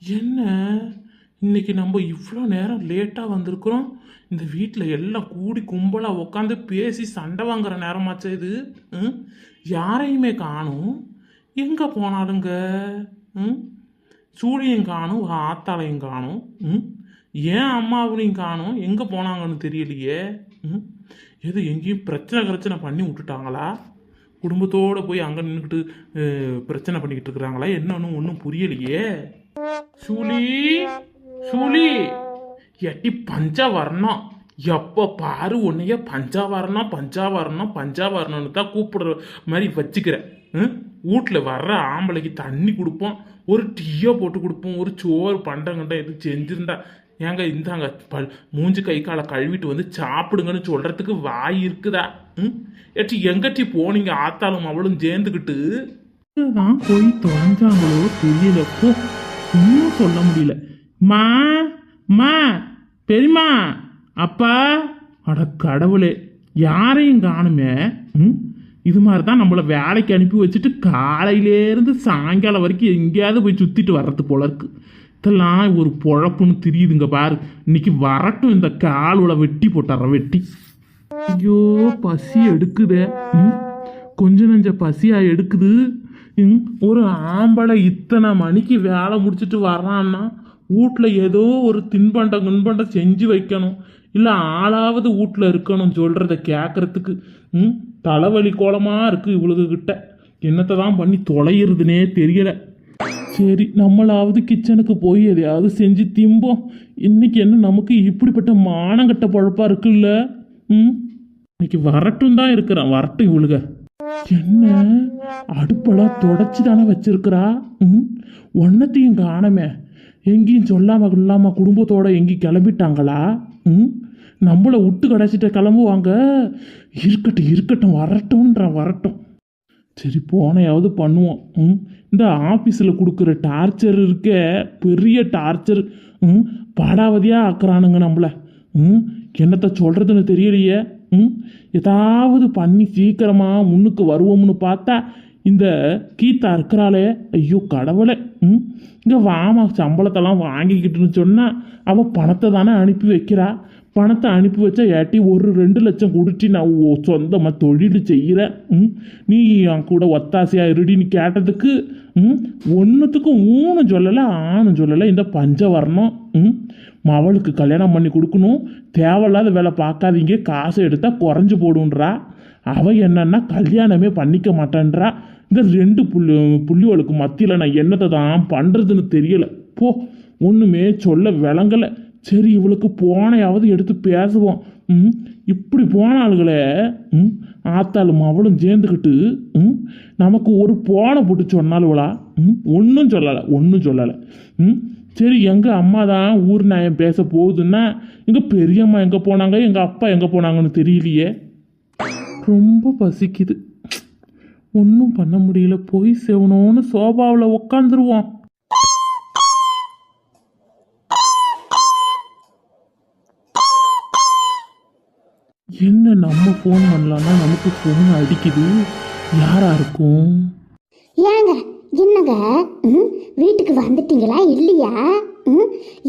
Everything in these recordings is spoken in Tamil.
என்ன இன்னைக்கு நம்ம இவ்வளோ நேரம் லேட்டாக வந்திருக்கிறோம். இந்த வீட்டில் எல்லாம் கூடி கும்பலாக உட்காந்து பேசி சண்டை வாங்குற நேரமாச்சா இது? ம் யாரையுமே காணும். எங்கே போனாலுங்க? ம் சூழியும் காணும், ஆத்தாளையும் காணும். ஏன் அம்மாவனையும் காணும், எங்கே போனாங்கன்னு தெரியலையே. ம் எது எங்கேயும் பிரச்சனை பண்ணி விட்டுட்டாங்களா? குடும்பத்தோடு போய் அங்கே நின்றுக்கிட்டு பிரச்சனை பண்ணிக்கிட்டு இருக்கிறாங்களா? என்னன்னு ஒன்றும் புரியலையே. சூலி சூலி எட்டி பஞ்சா வரணும். எப்போ பாரு உன்னைய பஞ்சா வரணும்னு தான் கூப்பிடுற மாதிரி வச்சுக்கிறேன். வீட்டில் வர்ற ஆம்பளைக்கு தண்ணி கொடுப்போம், ஒரு டீயோ போட்டு கொடுப்போம், ஒரு சோறு பண்டங்கண்டா எதுவும் செஞ்சிருந்தா ஏங்க இந்தாங்க மூஞ்சி கை காலை கழுவிட்டு வந்து சாப்பிடுங்கன்னு சொல்றதுக்கு வாய் இருக்குதா? ஏட்டி எங்கட்டி போனீங்க ஆத்தாலும் அவளும் சேர்ந்துக்கிட்டு? தான் போய் தொலைஞ்சாங்களோ தெரியலப்போ, இன்னும் சொல்ல முடியல. மா மா பெரியமா அப்பா, அட கடவுளே, யாரையும் காணுமே. இது மாதிரி தான் நம்மளை வேலைக்கு அனுப்பி வச்சுட்டு காலையிலேருந்து சாயங்காலம் வரைக்கும் எங்கேயாவது போய் சுற்றிட்டு வர்றது போல இருக்கு. இதெல்லாம் ஒரு பொழப்புன்னு தெரியுதுங்க பாரு. இன்னைக்கு வரட்டும், இந்த காலோட வெட்டி போட்டுற வெட்டி. ஐயோ பசி எடுக்குதே. கொஞ்சம் நெஞ்ச பசியா எடுக்குது. ஒரு ஆம்பளை இத்தனை மணிக்கு வேலை முடிச்சுட்டு வர்றான்னா வீட்டில் ஏதோ ஒரு தின்பண்டம் செஞ்சு வைக்கணும், இல்லை ஆளாவது வீட்டில் இருக்கணும் சொல்கிறத கேட்குறதுக்கு. தலைவலி கோலமாக இருக்குது இவளுகிட்ட. என்னத்தை தான் பண்ணி தொலைகிறதுனே தெரியலை. சரி, நம்மளாவது கிச்சனுக்கு போய் எதையாவது செஞ்சு திம்போம். இன்னைக்கு என்ன நமக்கு இப்படிப்பட்ட மானங்கட்ட பழப்பா இருக்குல்ல. இன்னைக்கு வரட்டும் தான் இருக்கிறான், வரட்டும் இவளுக. என்ன அடுப்பெல்லாம் தொடச்சி தானே வச்சிருக்கிறா? ஒன்னத்தையும் காணமே. எங்கேயும் சொல்லாம குடும்பத்தோட எங்கேயும் கிளம்பிட்டாங்களா? நம்மளை விட்டு கடைச்சிட்ட கிளம்புவாங்க. இருக்கட்டும் வரட்டும். சரி, போனையாவது பண்ணுவோம். இந்த ஆஃபீஸில் கொடுக்குற டார்ச்சர் இருக்க பெரிய டார்ச்சர். பாடாவதியாக ஆக்குறானுங்க நம்மளை. என்னத்தை சொல்கிறதுன்னு தெரியலையே. ஏதாவது பண்ணி சீக்கிரமாக முன்னுக்கு வருவோம்னு பார்த்தா இந்த கீதா இருக்கிறாளே, ஐயோ கடவுளை. இங்கே வாமா சம்பளத்தெல்லாம் வாங்கிக்கிட்டுன்னு சொன்னால் அவள் பணத்தை தானே அனுப்பி வைக்கிறா. பணத்தை அனுப்பி வச்சா ஏட்டி ஒரு 2 லட்சம் கொடுத்து நான் சொந்தமாக தொழில் செய்கிறேன். நீ என் கூட ஒத்தாசையாக இருடின்னு கேட்டதுக்கு ஒன்றுத்துக்கும் ஊனும் சொல்லலை ஆணும் சொல்லலை. இந்த பஞ்சம் வரணும். மவளுக்கு கல்யாணம் பண்ணி கொடுக்கணும், தேவையில்லாத வேலை பார்க்காதீங்க, காசை எடுத்தால் குறைஞ்சி போடுன்றா. அவள் என்னன்னா கல்யாணமே பண்ணிக்க மாட்டேன்றா. இந்த 2 புள்ளிகளுக்கு மத்தியில் நான் என்னத்தை தான் பண்ணுறதுன்னு தெரியலை. போ, ஒன்றுமே சொல்ல விளங்கலை. சரி, இவளுக்கு போனையாவது எடுத்து பேசுவோம். இப்படி போனாளுகளே. ஆத்தாலும் அவளும் சேர்ந்துக்கிட்டு நமக்கு ஒரு போனை போட்டு சொன்னாலுவளா? ஒன்றும் சொல்லலை. சரி, எங்கள் அம்மா தான் ஊர் நியாயம் பேச போகுதுன்னா எங்கள் பெரியம்மா எங்கே போனாங்க, எங்கள் அப்பா எங்கே போனாங்கன்னு தெரியலையே. ரொம்ப பசிக்குது, ஒன்றும் பண்ண முடியல. போய் செவனோன்னு சோபாவில் உக்காந்துருவோம். என்ன நம்ம ஃபோன் பண்ணலான்னா நமக்கு ஃபோன் அடிக்குது. யாரா இருக்கும்? ஏங்க என்னங்க வீட்டுக்கு வந்துட்டீங்களா இல்லையா?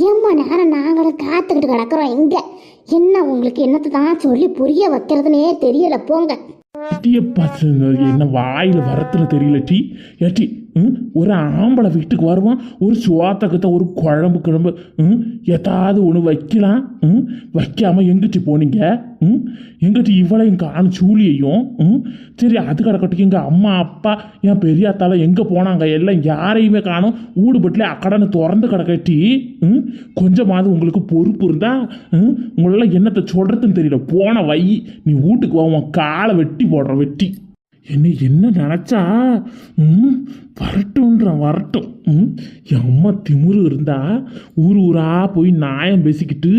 எம்மா நேரம் நாங்களும் காத்துக்கிட்டு கிடக்குறோம். இங்க என்ன உங்களுக்கு என்னத்தை தான் சொல்லி புரிய வைக்கிறதுனே தெரியல. போங்க. என்ன வாயில் வரத்துன்னு தெரியல டி. ஏட்டி, ஒரு ஆம்பளை வீட்டுக்கு வருவான், ஒரு சோத்தக்கத்தை ஒரு குழம்பு ஏதாவது ஒன்று வைக்கலாம். வைக்காம எங்கிட்டு போனீங்க? எங்கிட்ட இவளையும் காணும் சூழியையும். சரி, அது கிடக்கட்டும். எங்கள் அம்மா அப்பா என் பெரியாத்தால எங்கே போனாங்க? எல்லாம் யாரையுமே காணும். ஊடுபட்டில் அக்கடன்னு திறந்து கிடக்கட்டி. கொஞ்சமாவது உங்களுக்கு பொறுப்பு இருந்தா உங்களெல்லாம் என்னத்தை சொல்கிறதுன்னு தெரியல. போன வை, நீ வீட்டுக்கு வா, காலை வெட்டி போடுற வெட்டி. என்ன நினச்சா வரட்டும். என் அம்மா திமுரு இருந்தா ஊரா போய் நியாயம் பேசிக்கிட்டு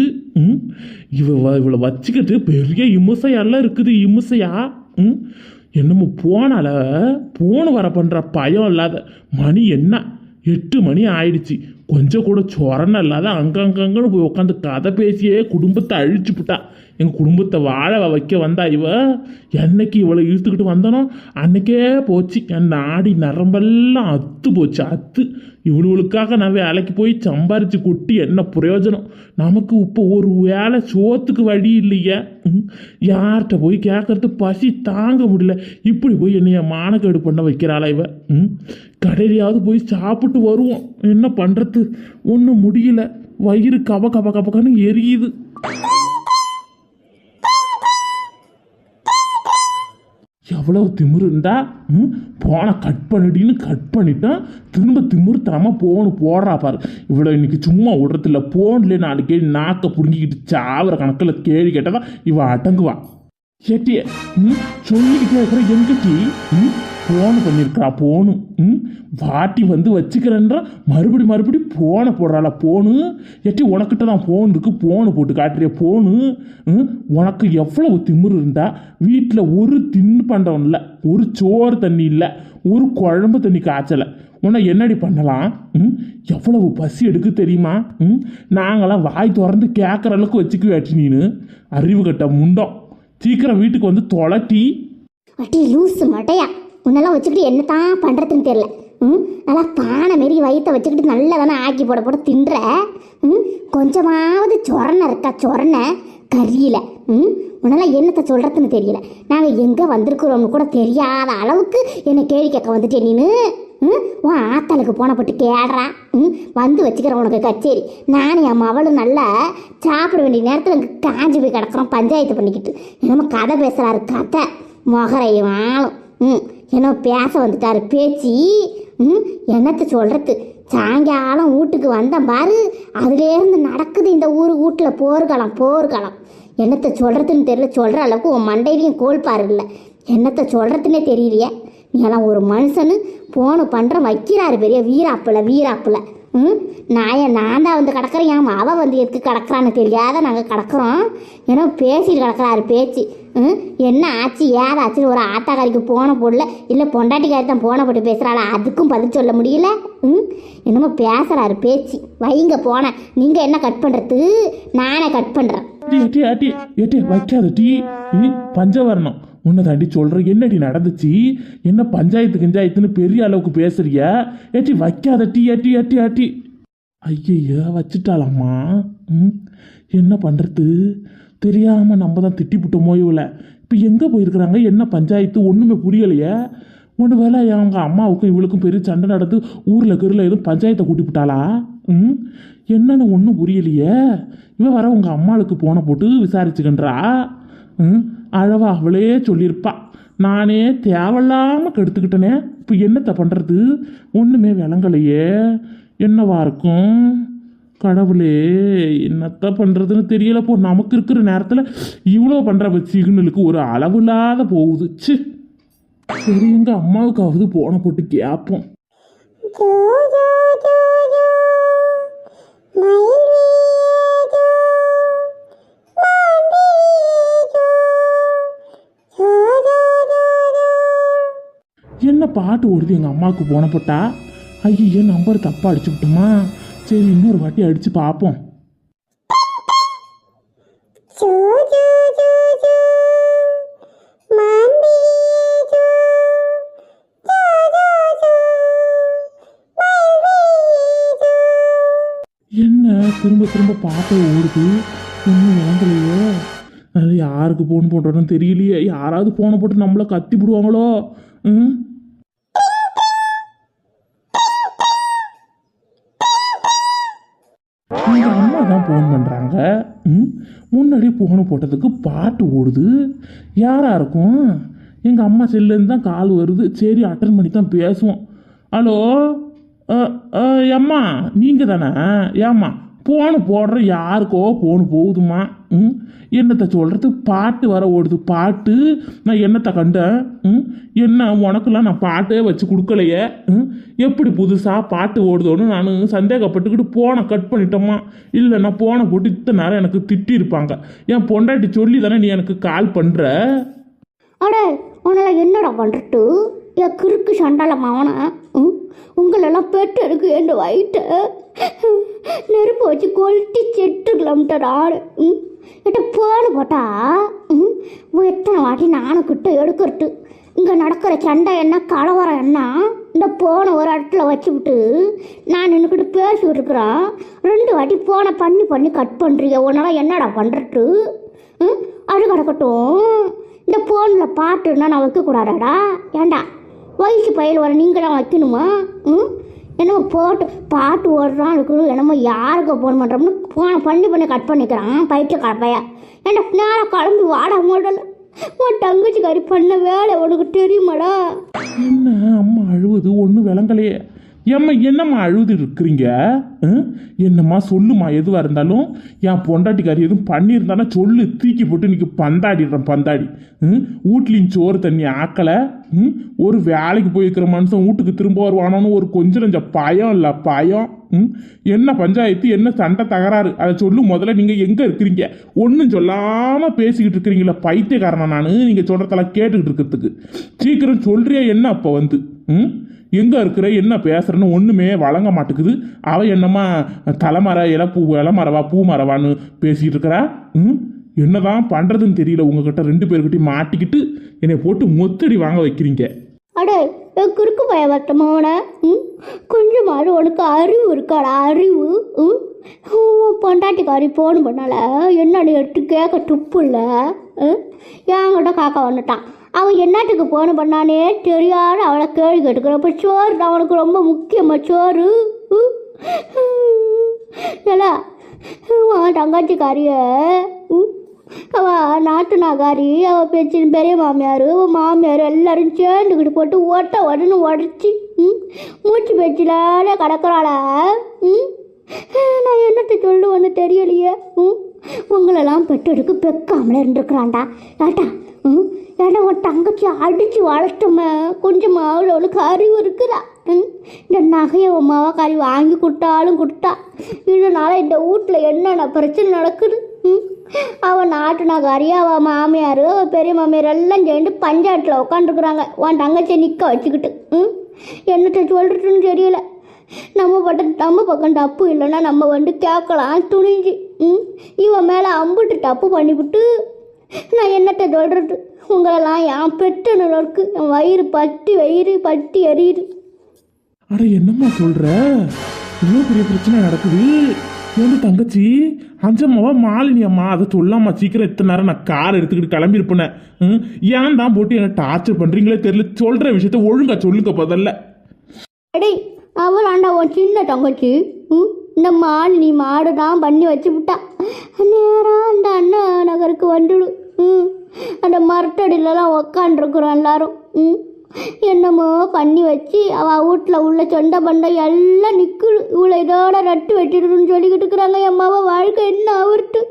இவளை வச்சுக்கிட்டு பெரிய இம்சையெல்லாம் இருக்குது. இம்சையா என்னமோ போன வர பண்ணுற பயம் இல்லாத. மணி என்ன 8 மணி ஆயிடுச்சு. கொஞ்சம் கூட சொரணம் இல்லாத அங்கங்கன்னு போய் உட்காந்து கதை பேசியே குடும்பத்தை அழிச்சுப்புட்டா எங்கள் குடும்பத்தை வாழ வைக்க வந்தா இவ. என்னைக்கு இவளை இழுத்துக்கிட்டு வந்தானோ அன்னைக்கே போச்சு, என் நாடி நரம்பெல்லாம் அத்து போச்சு அத்து. இவளுக்காக நான் வேலைக்கு போய் சம்பாரிச்சு கொட்டி என்ன பிரயோஜனம்? நமக்கு இப்போ ஒரு வேலை சோத்துக்கு வழி இல்லையா? யார்கிட்ட போய் கேட்கறது? பசி தாங்க முடியல. இப்படி போய் என்னைய மானக்கேடு பண்ண வைக்கிறாளா இவ? கடையிலையாவது போய் சாப்பிட்டு வருவோம். என்ன பண்ணுறது? ஒன்றும் முடியல. வயிறு கப கப கபக்கன்னு எரியுது. எவ்வளவு திமிரு இருந்தா போனை கட் பண்ணிட்டின்னு கட் பண்ணிட்டான். திரும்ப திமிரு தரமா போனு போடுறா பாரு. இவ்வளோ இன்னைக்கு சும்மா விடுறதில்ல. போன்ல 4 கேள்வி நாக்க புடுங்கிக்கிட்டு சாவர கணக்கில் கேள்வி கேட்டதான் இவ அடங்குவா. ஏட்டிய சொல்லிக்கிட்டே இருக்கிற எங்கட்டி போனு பண்ணியிருக்கிறா. போனு வாட்டி வந்து வச்சுக்கிறேன்றா மறுபடி போனை போடுறாளா? போனு எட்டி உனக்கிட்ட தான் போன் இருக்கு, போனு போட்டு காட்டுறிய போனு. உனக்கு எவ்வளவு திமிரு இருந்தா வீட்டில் ஒரு தின்னு பண்றவன் இல்லை, ஒரு சோறு தண்ணி இல்லை, ஒரு குழம்பு தண்ணி காய்ச்சலை. உன்னை என்னடி பண்ணலாம்? எவ்வளவு பசி எடுக்கு தெரியுமா? நாங்களாம் வாய் திறந்து கேட்குற அளவுக்கு வச்சுக்குவேட்டி நீனு. அறிவு கட்ட முண்டம். சீக்கிரம் வீட்டுக்கு வந்து தொலைட்டி. அட்டி லூசு மட்டையா, உன்னெல்லாம் வச்சுக்கிட்டு என்ன தான் பண்ணுறதுன்னு தெரியல. நல்லா பானை மாரி வயிற்ற வச்சுக்கிட்டு நல்லா தானே ஆக்கி போட தின்ற. கொஞ்சமாவது சொரணை இருக்கா? சொரணை கறியில். உன்னெல்லாம் என்னத்தை சொல்கிறதுன்னு தெரியல. நாங்கள் எங்கே வந்திருக்கிறோம்னு கூட தெரியாத அளவுக்கு என்னை கேள்வி கேட்க வந்துட்டேன் நீனு. உன் ஆத்தலுக்கு போனப்பட்டு கேடுறா. வந்து வச்சுக்கிறேன் உனக்கு கச்சேரி. நானும் என் மவளும் நல்லா சாப்பிட வேண்டிய நேரத்தில் இங்கே காஞ்சி போய் கிடக்குறோம் பஞ்சாயத்து பண்ணிக்கிட்டு. என்னமோ கதை பேசுகிறாரு, கதை மொகரையும் ஆளும். என்னோ பேச வந்துட்டாரு பேச்சு. என்னத்தை சொல்கிறது? சாயங்காலம் வீட்டுக்கு வந்தேன் பாரு, அதுலேருந்து நடக்குது இந்த வீட்டில் போர்க்களம். என்னத்தை சொல்கிறதுன்னு தெரியல. சொல்கிற அளவுக்கு உன் மண்டையிலையும் கோல்பாரு இல்லை. என்னத்தை சொல்கிறதுனே தெரியலையே. நீ எல்லாம் ஒரு மனுஷனு போனு பண்ணுற வைக்கிறாரு பெரிய வீராப்பில். நான் தான் வந்து கிடக்கிறேன். என் அவ வந்து எதுக்கு கிடக்குறான்னு தெரியாத நாங்கள் கிடக்குறோம். ஏன்னா பேசிட்டு கிடக்குறாரு பேச்சு. என்ன ஆச்சு ஏதாச்சுன்னு ஒரு ஆத்தாக்காரிக்கு போன போடல, இல்லை பொண்டாட்டிக்காரி தான் போன போட்டு பேசுகிறாளா? அதுக்கும் பதில் சொல்ல முடியல. என்னமோ பேசுகிறாரு பேச்சு. வைங்க போன. நீங்கள் என்ன கட் பண்ணுறது? நானே கட் பண்ணுறேன். வைக்காத டீ பஞ்சவரணம். உன்னை தாண்டி சொல்கிறேன். என்னடி நடந்துச்சு? என்ன பஞ்சாயத்துன்னு பெரிய அளவுக்கு பேசுறிய? ஏட்டி வைக்காத டீ ஆட்டி. ஐயா வச்சுட்டாலாம்மா. என்ன பண்ணுறது தெரியாமல் நம்ம தான் திட்டிவிட்டோமோ இவளை. இப்போ எங்கே போயிருக்கிறாங்க? என்ன பஞ்சாயத்து? ஒன்றுமே புரியலையே. ஒன்று வேலை அவங்க அம்மாவுக்கும் இவளுக்கும் பெரிய சண்டை நடந்து ஊரில் எதுவும் பஞ்சாயத்தை கூட்டிவிட்டாளா? என்னன்னு ஒன்றும் புரியலையே. இவன் வர உங்கள் அம்மாளுக்கு போன போட்டு விசாரிச்சுக்கின்றா. அழவா அவளே சொல்லியிருப்பா. நானே தேவையில்லாமல் கெடுத்துக்கிட்டனே. இப்போ என்னத்தை பண்ணுறது? ஒன்றுமே விளங்கலையே. என்னவா இருக்கும்? கடவுளே, என்னத்த பண்ணுறதுன்னு தெரியல. போ, நமக்கு இருக்கிற நேரத்தில் இவ்வளோ பண்ணுற சிக்னலுக்கு ஒரு அளவு இல்லாத போகுது. சி, சரி எங்கள் அம்மாவுக்காவது போன போட்டு கேட்போம். என்ன பாட்டு ஓடுது எங்கள் அம்மாவுக்கு போன போட்டா? ஐயோ, நம்பர் தப்பாக அடிச்சு விட்டோமா? சரி, இன்னொரு வாட்டி அடிச்சு பார்ப்போம். என்ன திரும்ப பாட்டை ஓடுது? ஒன்றும் விளங்கலையே. அது யாருக்கு போன் போட்டோன்னு தெரியலையே. யாராவது போன போட்டு நம்மள கத்தி விடுவாங்களோ? எங்கள் அம்மா தான் ஃபோன் பண்ணுறாங்க. முன்னாடியே ஃபோனை போட்டதுக்கு பாட்டு ஓடுது. யாராக இருக்கும்? எங்கள் அம்மா செல்லேருந்து தான் கால் வருது. சரி, அட்டன் பண்ணி தான் பேசுவோம். ஹலோ அம்மா, நீங்கள் தானே? ஏம்மா ஃபோனு போடுற யாருக்கோ ஃபோனு போகுதுமா. என்னத்தை சொல்கிறது? பாட்டு வர ஓடுது. பாட்டு நான் என்னத்தை கண்டேன்? என்ன உனக்கெல்லாம் நான் பாட்டே வச்சு கொடுக்கலையே. எப்படி புதுசாக பாட்டு ஓடுதோன்னு நான் சந்தேகப்பட்டுக்கிட்டு போனை கட் பண்ணிட்டோமா? இல்லை, நான் போனை போட்டு இத்தனை நேரம் எனக்கு திட்டிருப்பாங்க. என் பொண்டாட்டி சொல்லி தானே நீ எனக்கு கால் பண்ணுற. அட, உன்னால் என்னடா பண்ணுறது? என் கிறுக்கு சண்டாளம் அவனா? உங்களெல்லாம் பெட்டு இருக்கு என் வயிற்ற நெருப்பு வச்சு கொளுத்தி செட்டுக்கலாம்ட்டார் ஆடு. கிட்ட போன போட்டா எத்தனை வாட்டி நானும் கிட்ட எடுக்கிறது. இங்கே நடக்கிற சண்டை என்ன கலவரம் என்ன, இந்த போனை ஒரு இடத்துல வச்சுக்கிட்டு நான் நின்றுக்கிட்டு பேசிக்கிட்டு இருக்கிறேன். 2 வாட்டி போனை பண்ணி கட் பண்ணுறீங்க. உன்னால என்னடா பண்ணுறது? அது கிடக்கட்டும், இந்த ஃபோனில் பாட்டுன்னா நான் வைக்கக்கூடாதாடா? ஏண்டா வயசு பயிர் வர நீங்கள் தான் வைக்கணுமா? என்னமோ பாட்டு ஓடுறான் இருக்குது, என்னமோ யாருக்கு ஃபோன் பண்ணுறோம்னு ஃபோனை பண்ணி கட் பண்ணிக்கிறான் பயிற்சி கலப்பையா. ஏண்டா நேரம் கிளம்பி வாட மாடல, உன் தங்கச்சிக்காரி பண்ண வேலை உனக்கு தெரியுமாடா? என்ன அம்மா அழுவுது ஒன்றும் விளங்கலையே. ஏம்மா என்னம்மா அழுது இருக்கிறீங்க? என்னம்மா சொல்லுமா, எதுவாக இருந்தாலும். என் பொண்டாட்டிக்காரி எதுவும் பண்ணியிருந்தானா சொல்லு, தூக்கி போட்டு இன்னைக்கு பந்தாடி. வீட்லேயும் சோறு தண்ணி ஆக்கலை. ஒரு வேலைக்கு போயிருக்கிற மனுஷன் வீட்டுக்கு திரும்ப வருவானோன்னு ஒரு கொஞ்சம் பயம் இல்லை பயம். என்ன பஞ்சாயத்து, என்ன சண்டை தகராறு, அதை சொல்லு முதல்ல. நீங்கள் எங்கே இருக்கிறீங்க? ஒன்றும் சொல்லாமல் பேசிக்கிட்டு இருக்கிறீங்களா? பைத்தியக்காரனா நான் நீங்கள் சொல்கிறதெல்லாம் கேட்டுக்கிட்டு இருக்கிறதுக்கு? சீக்கிரம் சொல்கிறியா என்ன? அப்போ வந்து எங்கே இருக்கிற, என்ன பேசுகிறேன்னு ஒன்றுமே வழங்க மாட்டேக்குது. அவள் என்னம்மா தலைமர இலமரவா பூ மரவான்னு பேசிக்கிட்டு இருக்கிறா. என்னதான் பண்ணுறதுன்னு தெரியல. உங்ககிட்ட 2 பேர்கிட்டையும் மாட்டிக்கிட்டு என்னை போட்டு மொத்தடி வாங்க வைக்கிறீங்க. அடே குறுக்கு பயவட்டமான கொஞ்சமாவது உனக்கு அறிவு இருக்காடா? அறிவு பொண்டாட்டிக்காரி ஃபோன் பண்ணால என்னன்னு எடுத்து கேட்க துப்பு இல்லை. என்கிட்ட காக்கா வந்துட்டான். அவன் என்னத்துக்கு ஃபோன் பண்ணானே தெரியாத அவளை கேள்வி கேட்டுக்கிறப்ப சோறு அவனுக்கு ரொம்ப முக்கியமாக சோறு. நல்லா அவன் தங்கச்சிக்காரிய அவள் நாட்டுனாக்காரி, அவள் பேச்சின் பெரிய மாமியார், அவள் மாமியார் எல்லாரும் சேர்ந்துக்கிட்டு போட்டு உடனே உடச்சி மூச்சு பேச்சிலான கிடக்குறாளா. நான் என்னத்தை சொல்லுவேன்னு தெரியலையே. உங்களெல்லாம் பெற்றெடுக்கு பெக்காமலே இருந்துருக்குறான்டா. ஏட்டா உன் தங்கச்சி அடித்து வளர்த்தோமே, கொஞ்சமாவது அவளுக்கு அறிவு இருக்குதா? இந்த நகையை அம்மாவா கறி வாங்கி கொடுத்தா இதனால இந்த வீட்டில் என்னென்ன பிரச்சனை நடக்குது. அவள் நாட்டுனாக்காரி, அவள் மாமியார், அவள் பெரிய மாமியார் எல்லாம் சேர்ந்து பஞ்சாயத்தில் உட்காந்துருக்குறாங்க உன் தங்கச்சியை நிற்க வச்சுக்கிட்டு. என்னத்தை சொல்கிறதுன்னு தெரியல. நம்ம பக்கம் தப்பு இல்லைன்னா நம்ம வந்து கேட்கலாம் துணிஞ்சு. இவன் மேலே அம்புட்டு தப்பு பண்ணிவிட்டு நான் என்னத்தை சொல்கிறது? உங்களெல்லாம் என் பெற்ற நிலவுக்கு என் வயிறு பட்டி எரியுது. அட என்னம்மா சொல்கிற? இவ்வளோ பெரிய பிரச்சனை நடக்குது. வந்து தங்கச்சி அஞ்சம்மாவா மாலினி அம்மா அதை சொல்லாமா சீக்கிரம். இத்தனை நேரம் நான் கார் எடுத்துக்கிட்டு கிளம்பியிருப்பேன். ஏன் தான் போட்டு என்ன டார்ச்சர் பண்ணுறீங்களே தெரியல. சொல்கிற விஷயத்த ஒழுங்கா சொல்லுங்க முதல்ல. அடே அவள் ஆண்டா உன் சின்ன தங்கச்சி இந்த மாலினி மாடு தான் பண்ணி வச்சு விட்டா. நேராக அந்த அண்ணா நகருக்கு வந்துடு. அந்த மரத்தடியிலலாம் உக்காண்டிருக்குறோம் எல்லாரும். என்னமோ பண்ணி வச்சு அவள் வீட்டில் உள்ள சொந்த பண்டை எல்லாம் நிற்குது. இவளை இதோட ரட்டு வெட்டிடுன்னு சொல்லிக்கிட்டு இருக்கிறாங்க. எம்மாவை வாழ்க்கை என்ன ஆவர்ட்டு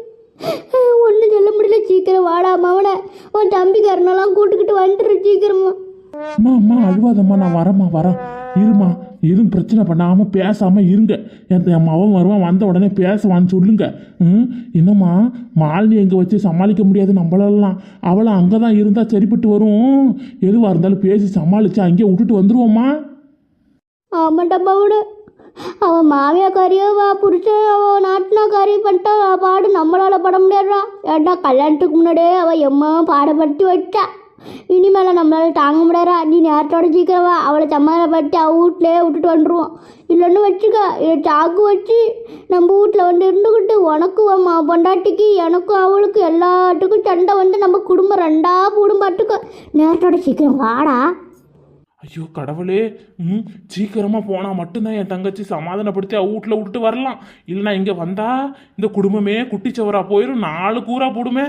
ஒன்றும் சொல்ல முடியல. சீக்கிரம் வாடாம அவனை உன் தம்பிக்காரனெல்லாம் கூட்டுக்கிட்டு வந்துடு சீக்கிரமா. அம்மா அழுவாதம்மா, நான் வரேன் இருமா. எதுவும் பிரச்சனை பண்ணாமல் பேசாமல் இருங்க. என் அவன் வருவான், வந்த உடனே பேசுவான்னு சொல்லுங்க. என்னம்மா மாலினி எங்கே வச்சு சமாளிக்க முடியாது நம்மளெல்லாம். அவளை அங்கே தான் இருந்தால் சரிப்பட்டு வரும். எதுவாக இருந்தாலும் பேசி சமாளித்து அங்கேயே விட்டுட்டு வந்துடுவோம்மா. ஆமாண்டம்மாவோட அவன் மாமியாக்காரியோ புருஷன் அவன் நாட்டினாக்காரி பண்ணிட்டா பாடு நம்மளால் பட முடியாதுடா. ஏட்டா கல்யாணத்துக்கு முன்னாடியே அவள் எம்மா பாடப்படுத்தி வச்சா. இனிமேல் நம்மளால தாங்க முடியாதா? நீ நேரத்தோட சீக்கிரவா அவளை சமாதானப்படுத்தி அவள் வீட்டிலே விட்டுட்டு வந்துடுவோம். இல்லைன்னு வச்சுக்க சாக்கு வச்சு நம்ம வீட்டில் வந்து இருந்துக்கிட்டு உனக்கும் பொண்டாட்டிக்கு எனக்கும் அவளுக்கு எல்லாத்துக்கும் சண்டை வந்து நம்ம குடும்பம் 2ஆ குடும்பத்துக்கு. நேரத்தோட சீக்கிரம் வாடா. ஐயோ கடவுளே, சீக்கிரமாக போனால் மட்டும்தான் என் தங்கச்சி சமாதானப்படுத்தி அவள் வீட்டில் விட்டுட்டு வரலாம். இல்லைனா இங்கே வந்தா இந்த குடும்பமே குட்டிச்சவரா போயிடும், 4 கூறா போடுமே.